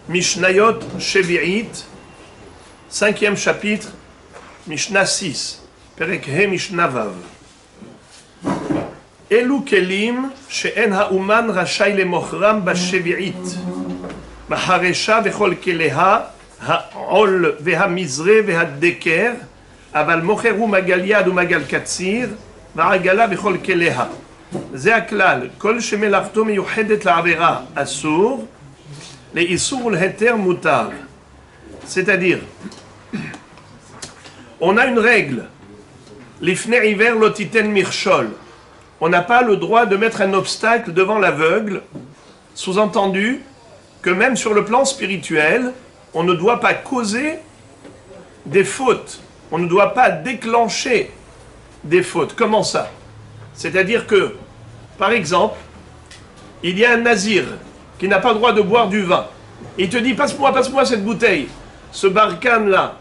Mishnayot Shevi'it, 5e chapitre, Mishnah 6, Perek He Mishnah Vav. Elu kelim she'en ha'uman rashai lemochram bashevi'it, maharesha vechol keleha, ha'ol vehamizre vehaddeker, aval mocheru magal yad umagal katsir, va'agala vechol keleha. זה הכלל, כל שמלאכתו מיוחדת לעבירה אסור, לאיסור ולהיתר מותר. C'est-à-dire, on a une règle, לפני עיוור לא תיתן מכשול. On n'a pas le droit de mettre un obstacle devant l'aveugle, sous-entendu que même sur le plan spirituel, on ne doit pas causer des fautes, on ne doit pas déclencher des fautes. Comment ça? C'est-à-dire que, par exemple, il y a un nazir qui n'a pas le droit de boire du vin. Il te dit, passe-moi cette bouteille. Ce barcan-là,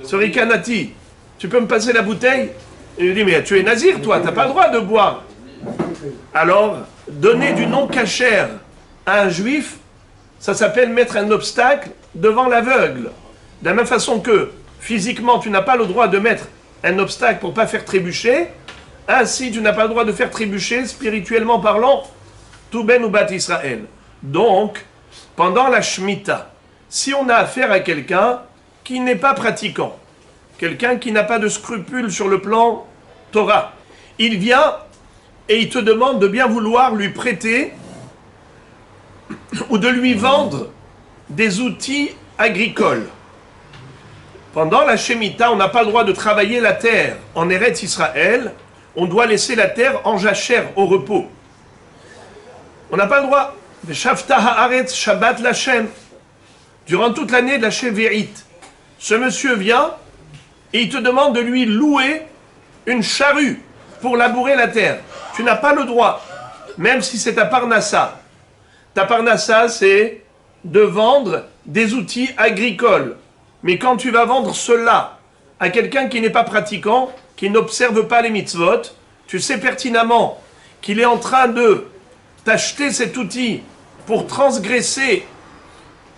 ce ricanati, tu peux me passer la bouteille? Il lui dit, mais tu es nazir, toi, tu n'as pas le droit de boire. Alors, donner du nom cachère à un juif, ça s'appelle mettre un obstacle devant l'aveugle. De la même façon que, physiquement, tu n'as pas le droit de mettre un obstacle pour ne pas faire trébucher, ainsi tu n'as pas le droit de faire trébucher, spirituellement parlant, tout ben ou bat Israël. Donc, pendant la Shemitah, si on a affaire à quelqu'un qui n'est pas pratiquant, quelqu'un qui n'a pas de scrupules sur le plan Torah, il vient et il te demande de bien vouloir lui prêter ou de lui vendre des outils agricoles. Pendant la Shemitah, on n'a pas le droit de travailler la terre en Eretz Israël, on doit laisser la terre en jachère, au repos. On n'a pas le droit. Veshavta haaretz Shabbat Lashem. Durant toute l'année de la Shevi'it, ce monsieur vient et il te demande de lui louer une charrue pour labourer la terre. Tu n'as pas le droit, même si c'est ta parnassa. Ta parnassa, c'est de vendre des outils agricoles. Mais quand tu vas vendre cela à quelqu'un qui n'est pas pratiquant, qui n'observe pas les mitzvot, tu sais pertinemment qu'il est en train de t'acheter cet outil pour transgresser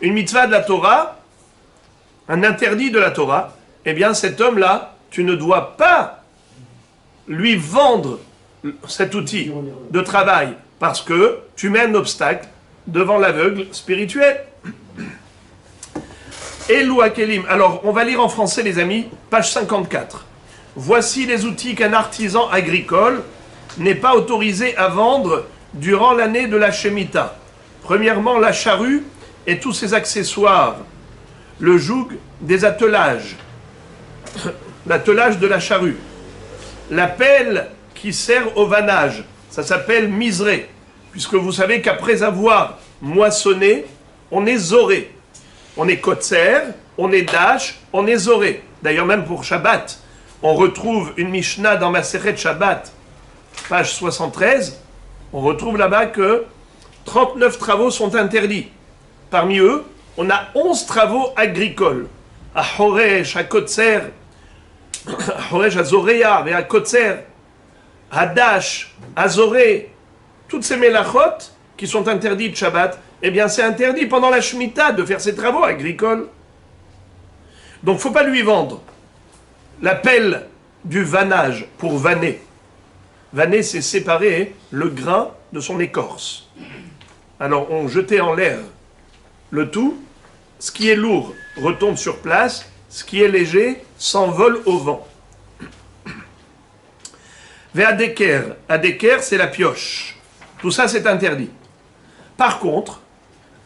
une mitzvah de la Torah, un interdit de la Torah, eh bien cet homme-là, tu ne dois pas lui vendre cet outil de travail parce que tu mets un obstacle devant l'aveugle spirituel. Elou Akelim. Alors, on va lire en français, les amis, page 54. Voici les outils qu'un artisan agricole n'est pas autorisé à vendre durant l'année de la Shemitah. Premièrement, la charrue et tous ses accessoires. Le joug des attelages. L'attelage de la charrue. La pelle qui sert au vannage. Ça s'appelle miseré. Puisque vous savez qu'après avoir moissonné, on est zoré. On est kotser, on est dash, on est zoré. D'ailleurs, même pour Shabbat, on retrouve une Mishnah dans Maseret Shabbat, page 73. On retrouve là-bas que 39 travaux sont interdits. Parmi eux, on a 11 travaux agricoles. À Horesh, à Kotser, à Horesh, à Zoréa, et à Kotser, à Dash, à Zoré. Toutes ces mélachot qui sont interdites Shabbat, eh bien c'est interdit pendant la Shemitah de faire ces travaux agricoles. Donc il ne faut pas lui vendre la pelle du vannage pour vanner. Vanner, c'est séparer le grain de son écorce. Alors on jetait en l'air le tout. Ce qui est lourd retombe sur place, ce qui est léger s'envole au vent. Ve'adeker. Adeker, c'est la pioche. Tout ça, c'est interdit. Par contre,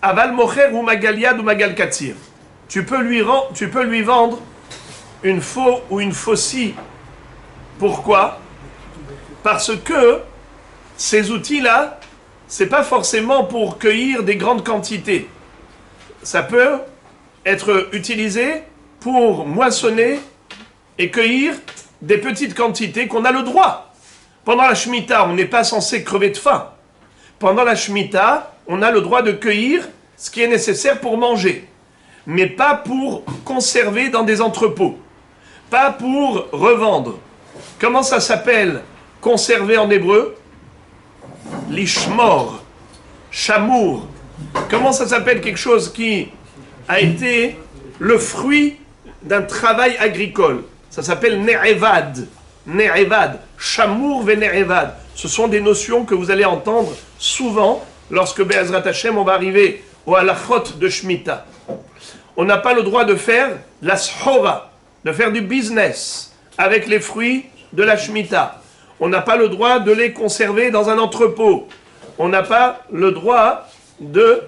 aval mocher ou magal yad ou magal katsir, tu peux lui vendre une faux ou une faucille. Pourquoi? Parce que ces outils-là, c'est pas forcément pour cueillir des grandes quantités. Ça peut être utilisé pour moissonner et cueillir des petites quantités qu'on a le droit. Pendant la Shemitah, on n'est pas censé crever de faim. Pendant la Shemitah, on a le droit de cueillir ce qui est nécessaire pour manger, mais pas pour conserver dans des entrepôts, pas pour revendre. Comment ça s'appelle conserver en hébreu? Lishmor, chamour, Comment ça s'appelle quelque chose qui a été le fruit d'un travail agricole? Ça s'appelle Ne'evad. Ne'evad. Chamour ve Ne'evad. Ce sont des notions que vous allez entendre souvent lorsque Be'ezrat Hashem, on va arriver au halachot de Shemitah. On n'a pas le droit de faire la shora, de faire du business avec les fruits de la Shemitah. On n'a pas le droit de les conserver dans un entrepôt. On n'a pas le droit de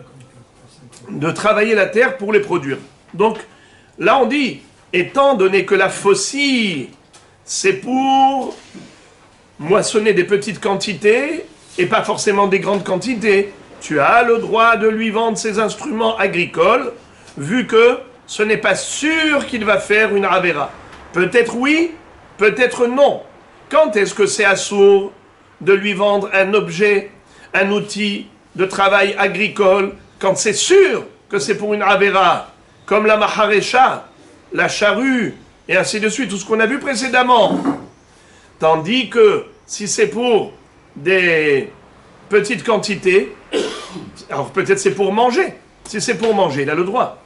travailler la terre pour les produire. Donc, là on dit, étant donné que la faucille, c'est pour moissonner des petites quantités et pas forcément des grandes quantités, tu as le droit de lui vendre ses instruments agricoles, vu que ce n'est pas sûr qu'il va faire une avera. Peut-être oui, peut-être non. Quand est-ce que c'est assourd de lui vendre un objet, un outil de travail agricole, quand c'est sûr que c'est pour une avera, comme la maharesha, la charrue, et ainsi de suite, tout ce qu'on a vu précédemment. Tandis que si c'est pour des petites quantités, alors peut-être c'est pour manger. Si c'est pour manger, il a le droit.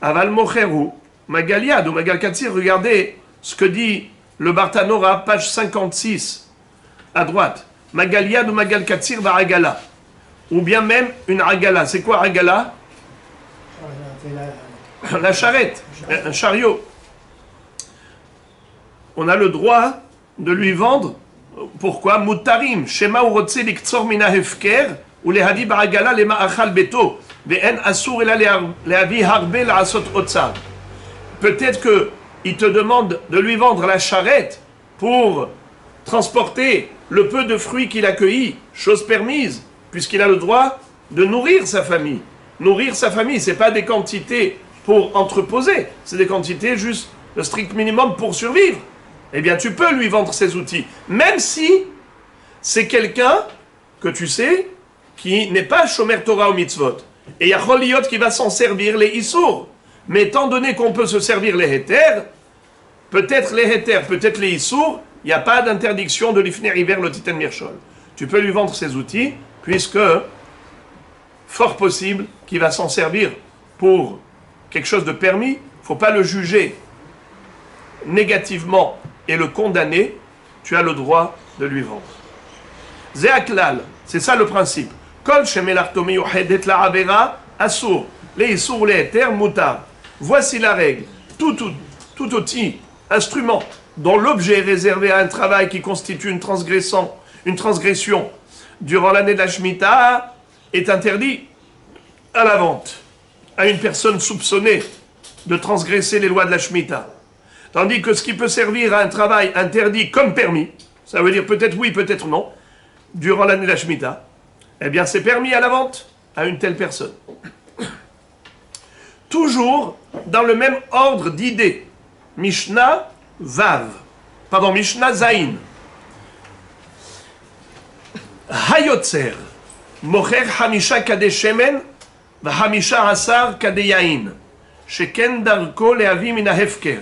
Aval mocheru, magaliad ou magal katsir, regardez ce que dit le Bartanora, page 56, à droite. Magaliad ou magal katsir va agala. Ou bien même une agala. C'est quoi agala? La charrette, un chariot. On a le droit de lui vendre. Pourquoi? Mutarim, shema ou rotse liktsor mina hefker, ou les hadi baragala les ma'achal beto, ve'en asur ela le havi harbe la asot otsar. Peut-être qu'il te demande de lui vendre la charrette pour transporter le peu de fruits qu'il a cueillis, chose permise, puisqu'il a le droit de nourrir sa famille. Nourrir sa famille, ce n'est pas des quantités pour entreposer, c'est des quantités juste le strict minimum pour survivre. Eh bien, tu peux lui vendre ses outils, même si c'est quelqu'un que tu sais qui n'est pas shomer Torah ou mitzvot. Et il y a Choliyot qui va s'en servir les issour. Mais étant donné qu'on peut se servir les héters, peut-être les héters, peut-être les issour, il n'y a pas d'interdiction de l'ifner hiver le titan mirchol. Tu peux lui vendre ses outils, puisque fort possible qu'il va s'en servir pour quelque chose de permis. Il ne faut pas le juger négativement et le condamner. Tu as le droit de lui vendre. Zéaklal, c'est ça le principe. Kol shemelartomi uhedet la avera assour. Les issour ou les héters mutar. Voici la règle. Tout outil, instrument, dont l'objet est réservé à un travail qui constitue une transgression durant l'année de la Shemitah est interdit à la vente à une personne soupçonnée de transgresser les lois de la Shemitah. Tandis que ce qui peut servir à un travail interdit comme permis, ça veut dire peut-être oui, peut-être non, durant l'année de la Shemitah, eh bien c'est permis à la vente à une telle personne. Toujours dans le même ordre d'idées. Mishnah Zain. Hayotzer. Mocher hamisha kade shemen, va hamisha asar kade yain. Sheken darko leavi min hafker.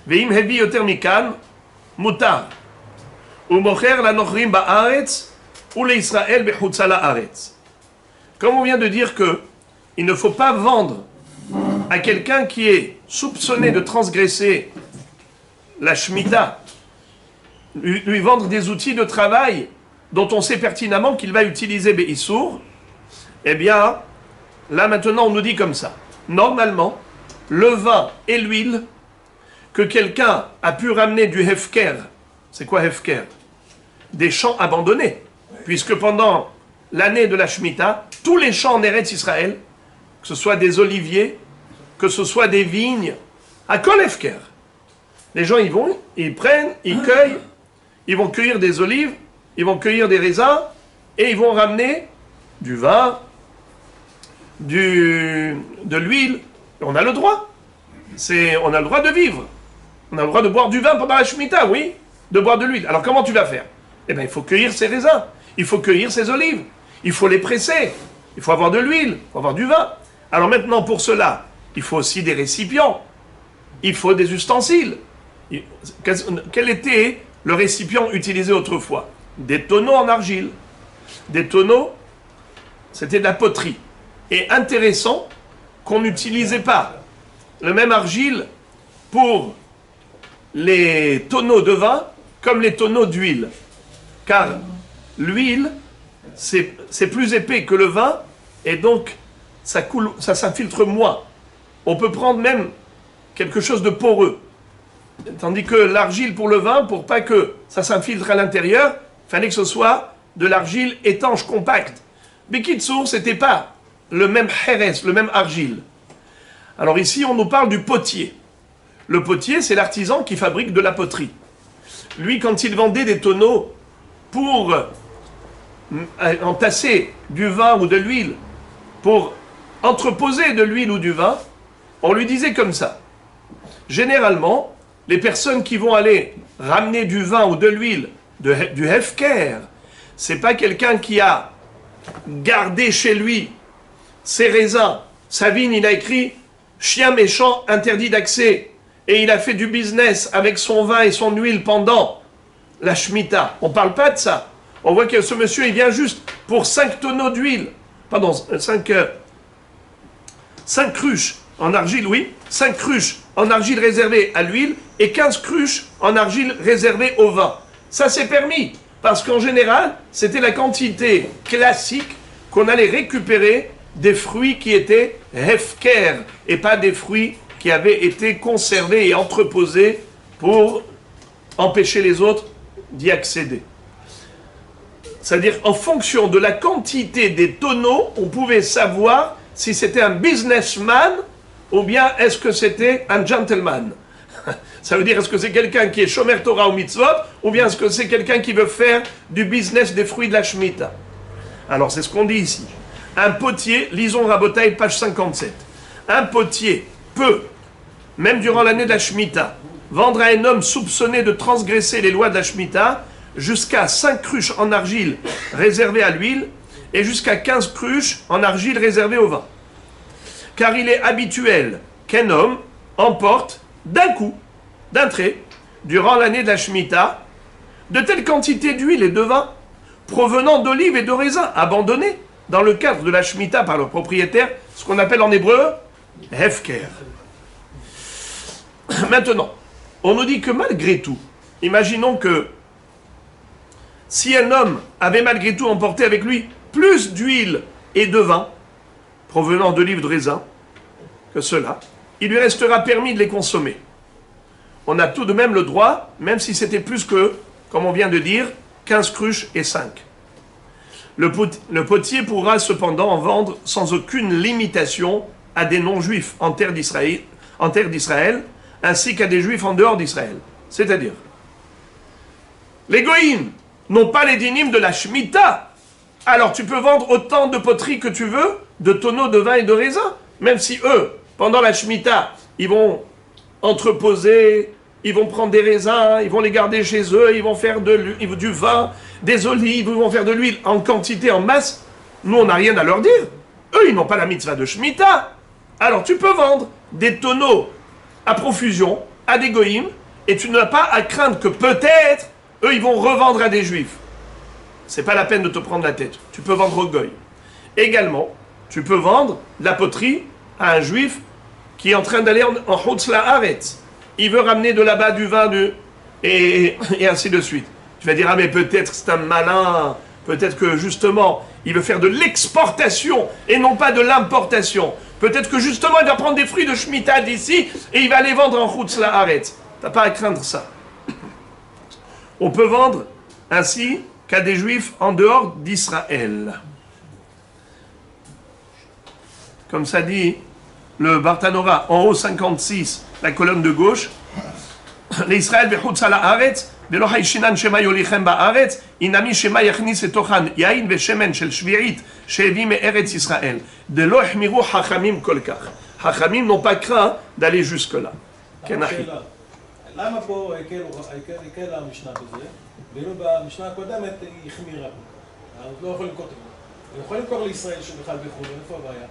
Veim hevi yoter mikan, mutar. Ou mocher la nochrim ba'aretz, ou le Israël bechutza la'aretz. Comme on vient de dire que il ne faut pas vendre à quelqu'un qui est soupçonné de transgresser la Shemitah, lui vendre des outils de travail dont on sait pertinemment qu'il va utiliser Be'issour, eh bien, là maintenant on nous dit comme ça. Normalement, le vin et l'huile que quelqu'un a pu ramener du Hefker, c'est quoi Hefker? Des champs abandonnés, puisque pendant l'année de la Shemitah, tous les champs en Eretz Israël, que ce soit des oliviers, que ce soit des vignes, à Kol Hefker. Les gens y vont, ils prennent, ils cueillent, ils vont cueillir des olives, ils vont cueillir des raisins, et ils vont ramener du vin, de l'huile. On a le droit. On a le droit de vivre. On a le droit de boire du vin pendant la Shemitah, oui, de boire de l'huile. Alors comment tu vas faire? Eh bien, il faut cueillir ces raisins, il faut cueillir ces olives, il faut les presser, il faut avoir de l'huile, il faut avoir du vin. Alors maintenant, pour cela, il faut aussi des récipients, il faut des ustensiles. Quel était le récipient utilisé autrefois? Des tonneaux en argile. Des tonneaux, c'était de la poterie. Et intéressant qu'on n'utilisait pas le même argile pour les tonneaux de vin comme les tonneaux d'huile. Car l'huile, c'est plus épais que le vin, et donc ça coule, ça s'infiltre moins. On peut prendre même quelque chose de poreux. Tandis que l'argile pour le vin, pour pas que ça s'infiltre à l'intérieur, il fallait que ce soit de l'argile étanche, compacte. Bekitsour, c'était pas le même hérès, le même argile. Alors ici, on nous parle du potier. Le potier, c'est l'artisan qui fabrique de la poterie. Lui, quand il vendait des tonneaux pour entasser du vin ou de l'huile, pour entreposer de l'huile ou du vin, on lui disait comme ça. Généralement, les personnes qui vont aller ramener du vin ou de l'huile, du hefker, c'est pas quelqu'un qui a gardé chez lui ses raisins. Sa vigne, il a écrit « chien méchant, interdit d'accès ». Et il a fait du business avec son vin et son huile pendant la Shemitah. On ne parle pas de ça. On voit que ce monsieur, il vient juste pour 5 tonneaux d'huile. Pardon, 5 cruches en argile, oui. 5 cruches en argile réservées à l'huile et 15 cruches en argile réservées au vin. Ça, c'est permis. Parce qu'en général, c'était la quantité classique qu'on allait récupérer des fruits qui étaient hefker et pas des fruits qui avaient été conservés et entreposés pour empêcher les autres d'y accéder. C'est-à-dire, en fonction de la quantité des tonneaux, on pouvait savoir si c'était un businessman ou bien est-ce que c'était un gentleman. Ça veut dire, est-ce que c'est quelqu'un qui est shomer Torah ou mitzvot, ou bien est-ce que c'est quelqu'un qui veut faire du business des fruits de la Shemitah. Alors, c'est ce qu'on dit ici. Un potier, lisons Rabotai, page 57. Un potier peut, même durant l'année de la Shemitah, vendre à un homme soupçonné de transgresser les lois de la Shemitah jusqu'à 5 cruches en argile réservées à l'huile et jusqu'à 15 cruches en argile réservées au vin. Car il est habituel qu'un homme emporte d'un coup, d'un trait, durant l'année de la Shemitah, de telles quantités d'huile et de vin provenant d'olives et de raisins abandonnés dans le cadre de la Shemitah par le propriétaire, ce qu'on appelle en hébreu hefker. Maintenant, on nous dit que malgré tout, imaginons que si un homme avait malgré tout emporté avec lui plus d'huile et de vin provenant d'olives de raisin que cela, il lui restera permis de les consommer. On a tout de même le droit, même si c'était plus que, comme on vient de dire, 15 cruches et 5. Le potier pourra cependant en vendre sans aucune limitation à des non-juifs en terre d'Israël, ainsi qu'à des juifs en dehors d'Israël. C'est-à-dire, les goïms n'ont pas les dynimes de la Shemitah. Alors tu peux vendre autant de poteries que tu veux, de tonneaux de vin et de raisin, même si eux, pendant la Shemitah, ils vont entreposer, ils vont prendre des raisins, ils vont les garder chez eux, ils vont faire du vin, des olives, ils vont faire de l'huile en quantité, en masse. Nous, on n'a rien à leur dire. Eux, ils n'ont pas la mitzvah de Shemitah. Alors tu peux vendre des tonneaux à profusion à des goïms et tu n'as pas à craindre que peut-être eux, ils vont revendre à des juifs. C'est pas la peine de te prendre la tête. Tu peux vendre au goï. Également, tu peux vendre la poterie à un juif qui est en train d'aller en Chutz La'aretz. Il veut ramener de là-bas du vin, et ainsi de suite. Tu vas dire, ah mais peut-être c'est un malin, peut-être que justement, il veut faire de l'exportation et non pas de l'importation. Peut-être que justement, il va prendre des fruits de Shemitah d'ici et il va les vendre en Chutz La'aretz. Tu n'as pas à craindre ça. On peut vendre ainsi qu'à des juifs en dehors d'Israël. Comme ça dit le Bartanora, en haut 56, la colonne de gauche, l'Israël v'chutz ha'aretz, v'lo haishinan shema yolichem ba'aretz, inami shema yachnis etochan yain v'shemen shel shvi'it she'evi me'eretz Israël, de lo ihmiru hachamim kol kach. Hachamim n'ont pas craint d'aller jusque-là. Kenahi. למה פה הקל המשנה בזה, ואילו במשנה הקודמת היא החמירה פה. אנחנו לא יכולים למכור את זה. אנחנו יכולים למכור לישראל שבכלל בחו"ל, איפה הבעיה?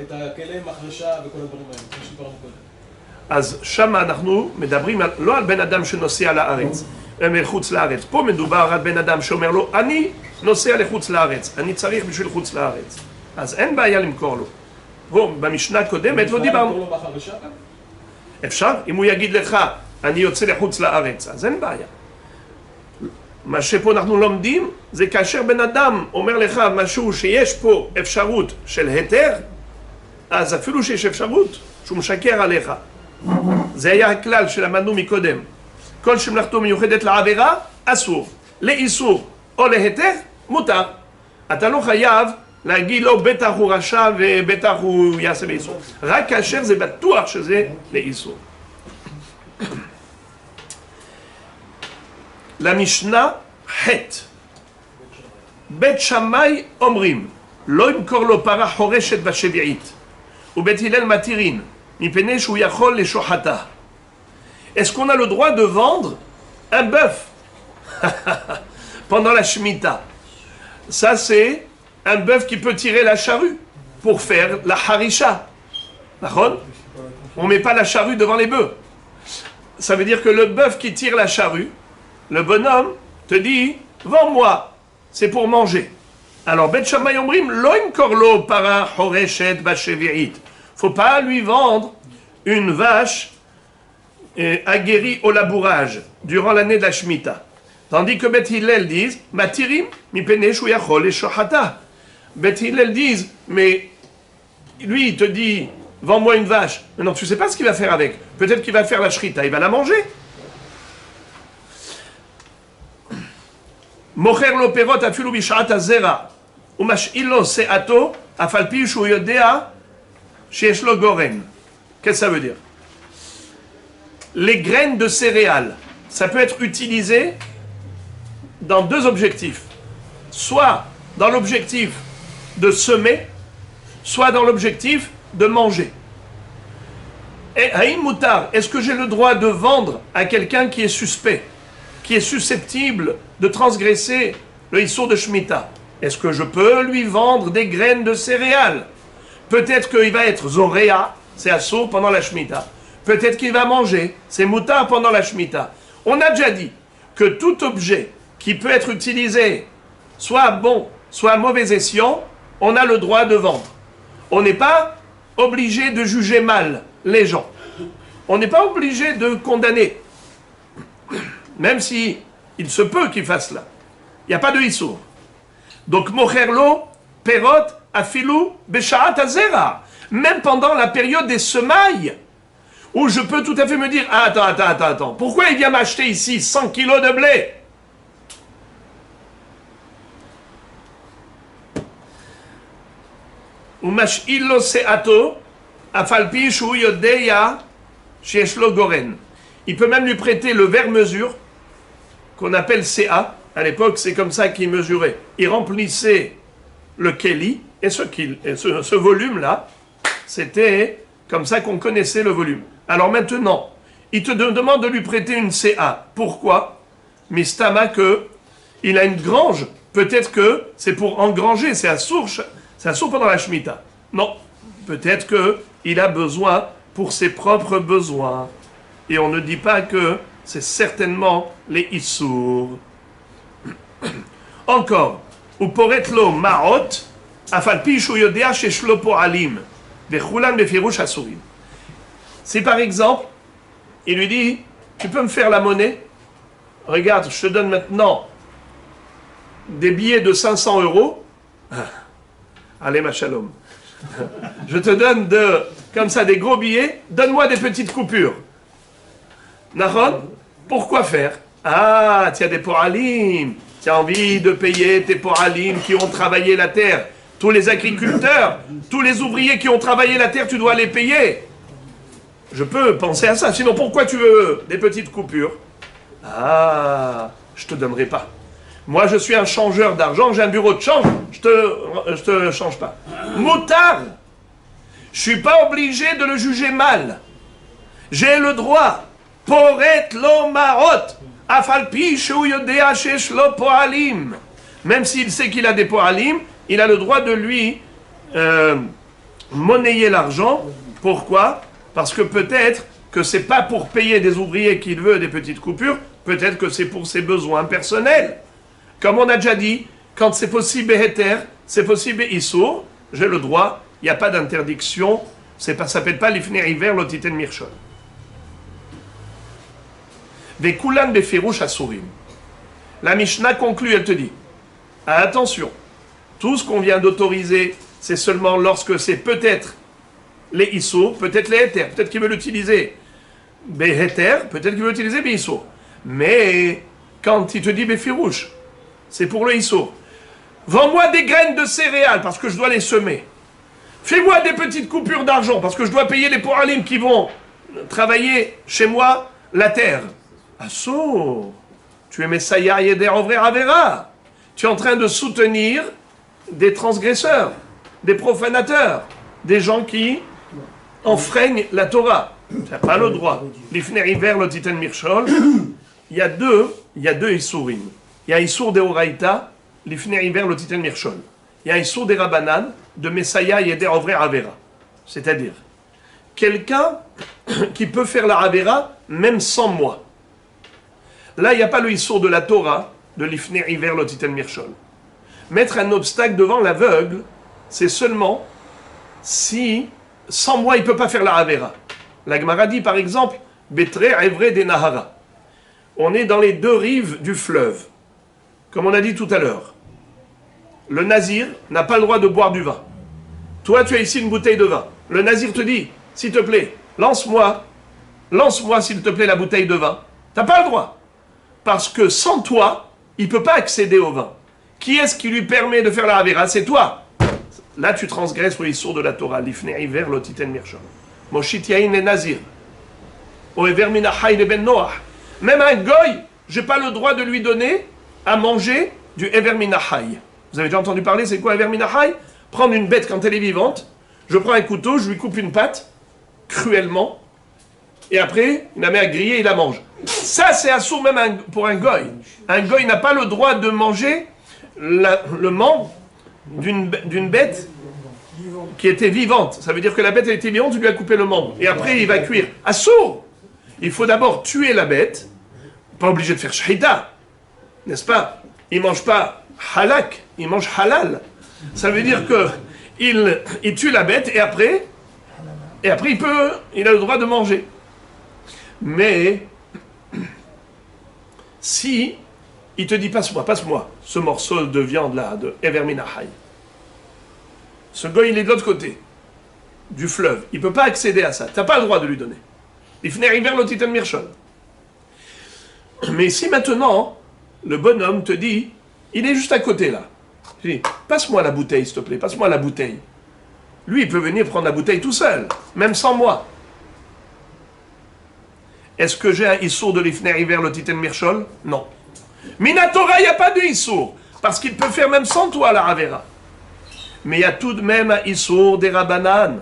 את הכלי מחרשה וכל הדברים האלה, כמו שדיברנו קודם. אז שם אנחנו מדברים לא על בן אדם שנוסע לארץ, מחוץ לארץ. פה מדובר על בן אדם שאומר לו, אני נוסע לחוץ לארץ, אני צריך בשביל חוץ לארץ. אז אין בעיה למכור לו. בוא, במשנה קודמת לא דיברנו. אפשר? אם הוא יגיד לך, אני יוצא לחוץ לארץ, אז אין בעיה. מה שפה אנחנו לומדים, זה כאשר בן אדם אומר לך משהו שיש פה אפשרות של היתר, אז אפילו שיש אפשרות שהוא משקר עליך. זה היה הכלל שלמדנו מקודם. כל שמלאכתו מיוחדת לעבירה, אסור. לאיסור או להיתר, מותר. אתה לא חייב להגיד לו בטח הוא רשע ובטח הוא יעשה באיסור. רק כאשר זה בטוח שזה לאיסור. למשנה חטא. בית שמאי אומרים, לא ימכור לו פרה חורשת בשביעית, ובית הלל מתירין, מפני שהוא יכול לשוחטה. Est-ce qu'on a le droit de vendre un bœuf pendant la Shemitah? Ça, c'est un bœuf qui peut tirer la charrue pour faire la harisha. D'accord? On ne met pas la charrue devant les bœufs. Ça veut dire que le bœuf qui tire la charrue, le bonhomme te dit, vends-moi, c'est pour manger. Alors, Bet Shammai Omrim, lo imkor lo para horeshet bashevi'it. Faut pas lui vendre une vache aguerrie au labourage durant l'année de la Shemitah. Tandis que Bet Hillel disent, matirim mipene shu yachol et shohata. Bet Hillel disent, mais lui il te dit, vends-moi une vache. Mais non, tu sais pas ce qu'il va faire avec. Peut-être qu'il va faire la shrita, il va la manger. Mocher lo perot afilu bishat azera. Umash'il lo se'ato afal pi shu yodea sheyesh lo goren. Qu'est-ce que ça veut dire? Les graines de céréales, ça peut être utilisé dans deux objectifs. Soit dans l'objectif de semer, soit dans l'objectif de manger. Et Haïm Moutar, est-ce que j'ai le droit de vendre à quelqu'un qui est suspect, qui est susceptible de transgresser le Issour de Shemitah? Est-ce que je peux lui vendre des graines de céréales? Peut-être qu'il va être Zoréa, c'est Assour pendant la Shemitah. Peut-être qu'il va manger, c'est Moutar pendant la Shemitah. On a déjà dit que tout objet qui peut être utilisé, soit à bon, soit à mauvais escient, on a le droit de vendre. On n'est pas obligé de juger mal les gens. On n'est pas obligé de condamner. Même si il se peut qu'il fasse cela. Il n'y a pas de issour. Donc, mocherlo, perot, afilou, beshaat azera. Même pendant la période des semailles, où je peux tout à fait me dire, ah, attends, pourquoi il vient m'acheter ici 100 kilos de blé? Ou mash'illo se'ato, afalpi shu yodeya she'eshlo goren. Il peut même lui prêter le verre-mesure, qu'on appelle CA. À l'époque, c'est comme ça qu'il mesurait. Il remplissait le keli, et ce volume-là, c'était comme ça qu'on connaissait le volume. Alors maintenant, il te demande de lui prêter une CA. Pourquoi? Mistama que il a une grange. Peut-être que c'est pour engranger, c'est un source pendant la Shemitah. Non, peut-être qu'il a besoin pour ses propres besoins. Et on ne dit pas que c'est certainement les Issour. Encore, ou poretlo ma'ot, afalpi shu yodea sheshlo po'alim, vechulan befirush asurim. Si par exemple, il lui dit, tu peux me faire la monnaie? Regarde, je te donne maintenant des billets de 500 euros. Allez, ma shalom. Je te donne comme ça des gros billets, donne-moi des petites coupures. Nahon, pourquoi faire? Ah, tu as des po'alim, tu as envie de payer tes po'alim qui ont travaillé la terre. Tous les agriculteurs, tous les ouvriers qui ont travaillé la terre, tu dois les payer. Je peux penser à ça, sinon pourquoi tu veux des petites coupures? Ah, je te donnerai pas. Moi, je suis un changeur d'argent, j'ai un bureau de change, je te change pas. Moutard, je suis pas obligé de le juger mal. J'ai le droit. Poret lo marot, afalpi shu yodea shesh lo po'alim. Même s'il sait qu'il a des po'alim, il a le droit de lui monnayer l'argent. Pourquoi? Parce que peut-être que c'est pas pour payer des ouvriers qu'il veut des petites coupures, peut-être que c'est pour ses besoins personnels. Comme on a déjà dit, quand c'est possible Beheter, c'est possible Issour, j'ai le droit, il n'y a pas d'interdiction, ça ne s'appelle pas l'ifnei hiver lotiten mirshol. Vekulan befirouch asurim. La Mishnah conclut, elle te dit, attention, tout ce qu'on vient d'autoriser, c'est seulement lorsque c'est peut-être les issour, peut-être les héter, peut-être qu'il veut l'utiliser béhéter, peut-être qu'il veut l'utiliser béissour. Mais quand il te dit befirouch, c'est pour le issour. Vends-moi des graines de céréales parce que je dois les semer. Fais-moi des petites coupures d'argent parce que je dois payer les poralim qui vont travailler chez moi la terre. Assour, tu es Messaïa Yeder Ovrer Avera. Tu es en train de soutenir des transgresseurs, des profanateurs, des gens qui enfreignent la Torah. Tu n'as pas le droit. L'ifner hiver, le titen mirshol, il y a deux issourim. Il y a un issour de Oraïta, l'ifner hiver, le titen mirshol. Il y a un issour des Rabbanan, de Messaïa Yeder Ovrer Avera. C'est-à-dire, quelqu'un qui peut faire la Avera même sans moi. Là, il n'y a pas le issour de la Torah, de l'ifner hiver, le titen mirshol. Mettre un obstacle devant l'aveugle, c'est seulement si, sans moi, il ne peut pas faire la Avera. La Gemara dit, par exemple, Betre Evre de Nahara. On est dans les deux rives du fleuve. Comme on a dit tout à l'heure. Le nazir n'a pas le droit de boire du vin. Toi, tu as ici une bouteille de vin. Le nazir te dit, s'il te plaît, lance-moi, s'il te plaît, la bouteille de vin. Tu n'as pas le droit. Parce que sans toi, il ne peut pas accéder au vin. Qui est-ce qui lui permet de faire la Avera? C'est toi. Là, tu transgresses le issour de la Torah. L'ifnei hiver, lotiten mirshol. Moshit yain et nazir. Oever minachai le ben Noach. Même un goy, j'ai pas le droit de lui donner à manger du ever minachai. Vous avez déjà entendu parler, c'est quoi ever minachai? Prendre une bête quand elle est vivante, je prends un couteau, je lui coupe une patte, cruellement, et après, il la met à griller et il la mange. Ça, c'est assourd même pour un goy. Un goy n'a pas le droit de manger le membre d'une bête qui était vivante. Ça veut dire que la bête elle était vivante, tu lui as coupé le membre. Et après, il va cuire. Assourd! Il faut d'abord tuer la bête. Pas obligé de faire shahida. N'est-ce pas? Il ne mange pas halak, il mange halal. Ça veut dire que il tue la bête et après il a le droit de manger. Mais si il te dit passe-moi ce morceau de viande là, de Ever Minachai. Ce gars il est de l'autre côté du fleuve, il ne peut pas accéder à ça, tu n'as pas le droit de lui donner. L'ifner hiver lotiten mirshol. Mais si maintenant le bonhomme te dit, il est juste à côté là. Je dis, passe-moi la bouteille, s'il te plaît, passe-moi la bouteille. Lui, il peut venir prendre la bouteille tout seul, même sans moi. Est-ce que j'ai un issour de l'ifner hiver, le titen mirshol? Non. Minatora, il n'y a pas de issour, parce qu'il peut faire même sans toi la Avera. Mais il y a tout de même un issour des Rabbanan.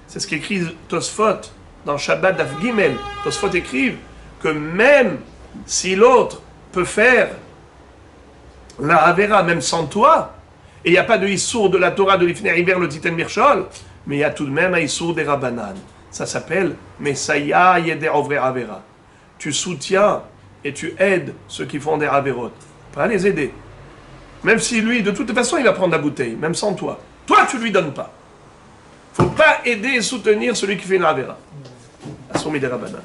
C'est ce qu'écrit Tosfot dans Shabbat Daf Gimel. Tosfot écrivent que même si l'autre peut faire la Avera même sans toi, et il n'y a pas de issour de la Torah de l'ifner hiver, le titen mirshol, mais il y a tout de même un issour des Rabbanan. Ça s'appelle Messaïa Yeder Ovrer Avera. Tu soutiens et tu aides ceux qui font des Averot. Pas les aider. Même si lui, de toute façon, il va prendre la bouteille, même sans toi. Toi, tu ne lui donnes pas. Il ne faut pas aider et soutenir celui qui fait une Avera. Assoumi des Rabbanan.